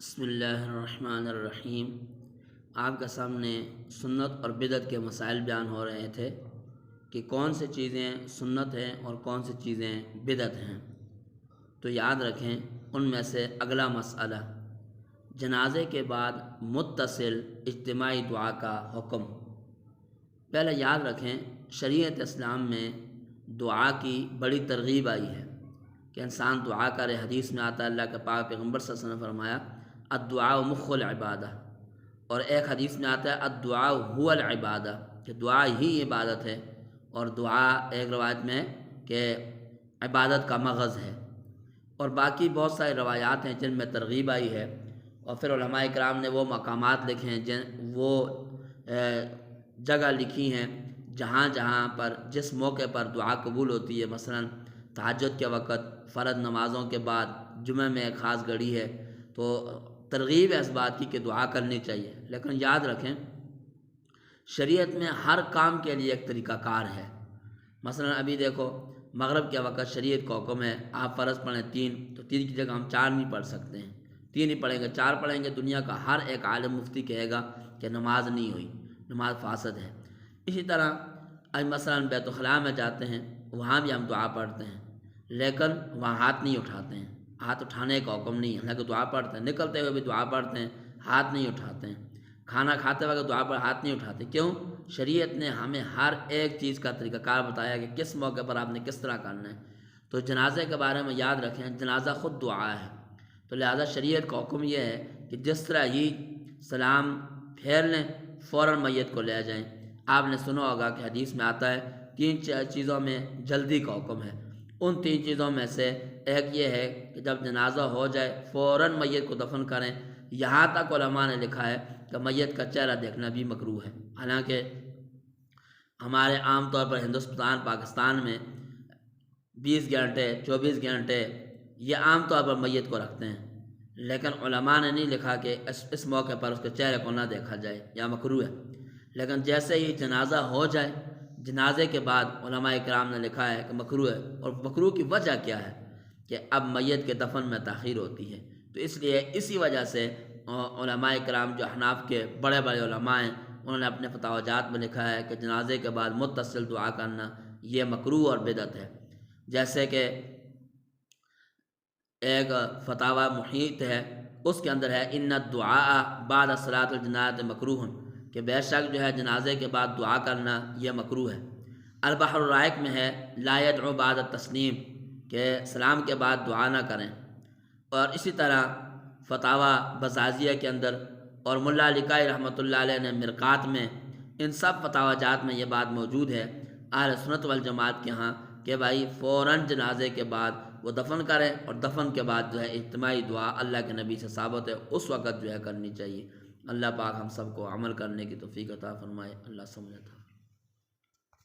بسم اللہ الرحمن الرحیم۔ آپ کے سامنے سنت اور بدعت کے مسائل بیان ہو رہے تھے کہ کون سی چیزیں سنت ہیں اور کون سی چیزیں بدعت ہیں۔ تو یاد رکھیں ان میں سے اگلا مسئلہ جنازے کے بعد متصل اجتماعی دعا کا حکم۔ پہلے یاد رکھیں شریعت اسلام میں دعا کی بڑی ترغیب آئی ہے کہ انسان دعا کرے۔ حدیث میں آتا ہے، اللہ کے پاک پیغمبر صلی اللہ علیہ وسلم نے فرمایا الدعاء مخ العبادہ، اور ایک حدیث میں آتا ہے الدعاء هو العبادہ، کہ دعا ہی عبادت ہے، اور دعا ایک روایت میں کہ عبادت کا مغز ہے۔ اور باقی بہت ساری روایات ہیں جن میں ترغیب آئی ہے، اور پھر علماء کرام نے وہ مقامات لکھے ہیں، وہ جگہ لکھی ہیں جہاں جہاں پر جس موقع پر دعا قبول ہوتی ہے۔ مثلا تہجد کے وقت، فرض نمازوں کے بعد، جمعہ میں ایک خاص گھڑی ہے، تو ترغیب ہے اس بات کی کہ دعا کرنی چاہیے۔ لیکن یاد رکھیں شریعت میں ہر کام کے لیے ایک طریقہ کار ہے۔ مثلا ابھی دیکھو مغرب کے وقت شریعت کا حکم ہے آپ فرض پڑھیں 3، تو 3 کی جگہ ہم 4 نہیں پڑھ سکتے ہیں، 3 ہی پڑھیں گے، 4 پڑھیں گے، دنیا کا ہر ایک عالم مفتی کہے گا کہ نماز نہیں ہوئی، نماز فاسد ہے۔ اسی طرح مثلا بیت الخلاء میں جاتے ہیں، وہاں بھی ہم دعا پڑھتے ہیں، لیکن وہاں ہاتھ نہیں اٹھاتے ہیں، ہاتھ اٹھانے کا حکم نہیں ہے، حالانکہ دعا پڑھتے ہیں، نکلتے ہوئے بھی دعا پڑھتے ہیں، ہاتھ نہیں اٹھاتے ہیں، کھانا کھاتے وقت دعا پر ہاتھ نہیں اٹھاتے۔ کیوں؟ شریعت نے ہمیں ہر ایک چیز کا طریقہ کار بتایا کہ کس موقع پر آپ نے کس طرح کرنا ہے۔ تو جنازے کے بارے میں یاد رکھیں جنازہ خود دعا ہے، تو لہذا شریعت کا حکم یہ ہے کہ جس طرح ہی سلام پھیر لیں فوراً میت کو لے جائیں۔ آپ نے سنا ہوگا کہ حدیث میں آتا ہے 3 چیزوں میں جلدی کا حکم ہے۔ ان 3 چیزوں میں سے ایک یہ ہے کہ جب جنازہ ہو جائے فوراً میت کو دفن کریں، یہاں تک علماء نے لکھا ہے کہ میت کا چہرہ دیکھنا بھی مکروہ ہے۔ حالانکہ ہمارے عام طور پر ہندوستان پاکستان میں 20 گھنٹے 24 گھنٹے یہ عام طور پر میت کو رکھتے ہیں، لیکن علماء نے نہیں لکھا کہ اس موقع پر اس کے چہرے کو نہ دیکھا جائے یا مکروہ ہے۔ لیکن جیسے ہی جنازہ ہو جائے، جنازے کے بعد علماء کرام نے لکھا ہے کہ مکروہ ہے، اور مکروہ کی وجہ کیا ہے کہ اب میت کے دفن میں تاخیر ہوتی ہے۔ تو اس لیے اسی وجہ سے علماء کرام جو احناف کے بڑے بڑے علماء ہیں انہوں نے اپنے فتاوی جات میں لکھا ہے کہ جنازے کے بعد متصل دعا کرنا یہ مکروہ اور بدعت ہے۔ جیسے کہ ایک فتاوی محیط ہے، اس کے اندر ہے ان الدعاء بعد صلاۃ الجنازہ مکروہ، کہ بے شک جو ہے جنازے کے بعد دعا کرنا یہ مکروہ ہے۔ البحر الرائق میں ہے لا يدعو بعد التسلیم، کہ سلام کے بعد دعا نہ کریں۔ اور اسی طرح فتاوی بزازیہ کے اندر اور ملا علی کائی رحمۃ اللہ علیہ نے مرقات میں، ان سب فتاوی جات میں یہ بات موجود ہے اہل سنت والجماعت کے ہاں کہ بھائی فوراً جنازے کے بعد وہ دفن کریں، اور دفن کے بعد جو ہے اجتماعی دعا اللہ کے نبی سے ثابت ہے اس وقت جو ہے کرنی چاہیے۔ اللہ پاک ہم سب کو عمل کرنے کی توفیق عطا فرمائے۔ اللہ سمجھتا